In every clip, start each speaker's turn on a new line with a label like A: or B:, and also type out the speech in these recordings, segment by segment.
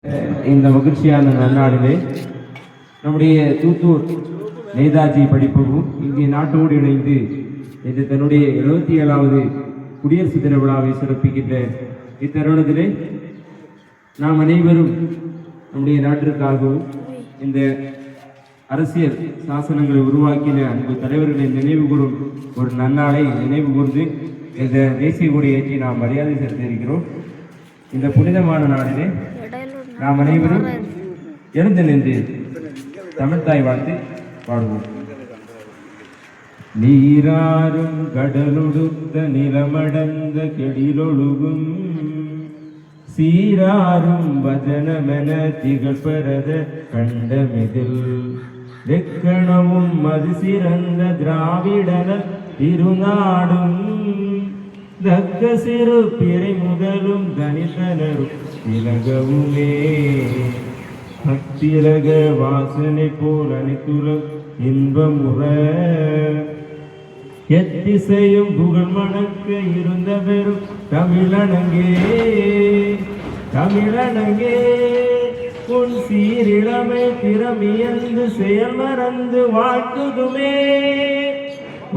A: இந்த மகிழ்ச்சியான நன்னாளிலே நம்முடைய தூத்தூர் நேதாஜி படிப்பகம் இந்திய நாட்டோடு இணைந்து இன்று தன்னுடைய 77வது குடியரசு தின விழாவை சிறப்பிக்கின்ற இத்தருணத்திலே நாம் அனைவரும் நம்முடைய நாட்டிற்காகவும் இந்த அரசியல் சாசனங்களை உருவாக்கின அன்பு தலைவர்களை நினைவு கூறும் ஒரு நன்னாளை நினைவு கூர்ந்து இந்த தேசிய கொடி ஏற்றி நாம் மரியாதை செலுத்தியிருக்கிறோம். இந்த புனிதமான நாளிலே நாம் அனைவரும் எழுந்து நின்று தமிழ்த்தாய் வாழ்த்து பாடுவோம். நீராறும் கடலொடுத்த நிலமடந்த கெடிலொழுகும் சீராறும் வதனமென திகழ்பரத கண்டமிதில் வெக்கணமும் மது சிறந்த திராவிடன இருநாடும் தக்க சிறு பிறை முதலும் தனித்தனரும் திலகவுமே அத்திலக வாசனை போல் அனைத்துல இன்பமுற எத்திசையும் புகழ் மணக்க இருந்த பெரும் தமிழனங்கே தமிழனங்கே உன் சீரிழமை திறமியந்து செயல் மறந்து வாழ்த்துதுமே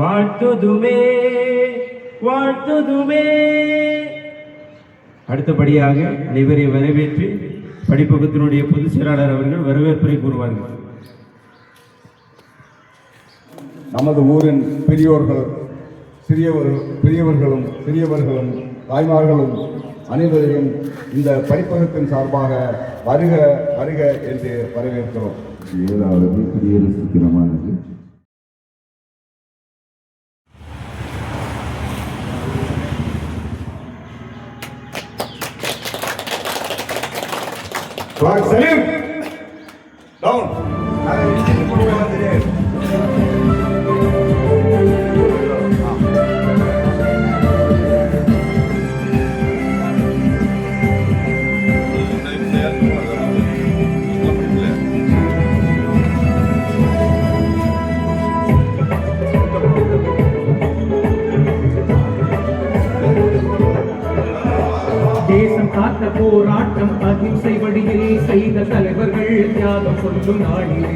A: வாழ்த்துதுமே வாழ்த்துதுமே. அடுத்தபடியாக அனைவரை வரவேற்று படிப்பகத்தினுடைய பொதுச் செயலாளர் அவர்கள் வரவேற்புரை கூறுவார்கள்.
B: நமது ஊரின் பெரியோர்கள் சிறியவர்களும் தாய்மார்களும் அனைவரையும் இந்த படிப்பகத்தின் சார்பாக வருக வருக என்று வரவேற்கிறோம்.
C: 7வது குடியரசு தினமானது
B: Flag salute! Down!
D: தேசம் காத்த போராட்டம் அகிம்சை வழியில் செய்த தலைவர்கள் தியாகம் சொல்லும் நாளிலே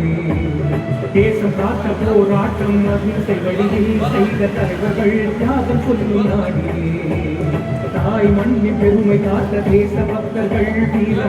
D: தேசம் காத்த போராட்டம் அகிம்சை வழியில் செய்த தலைவர்கள் தியாகம் சொல்லும் நாளிலே தாய் மண்ணின் பெருமை காத்த தேச பக்தர்கள் வீர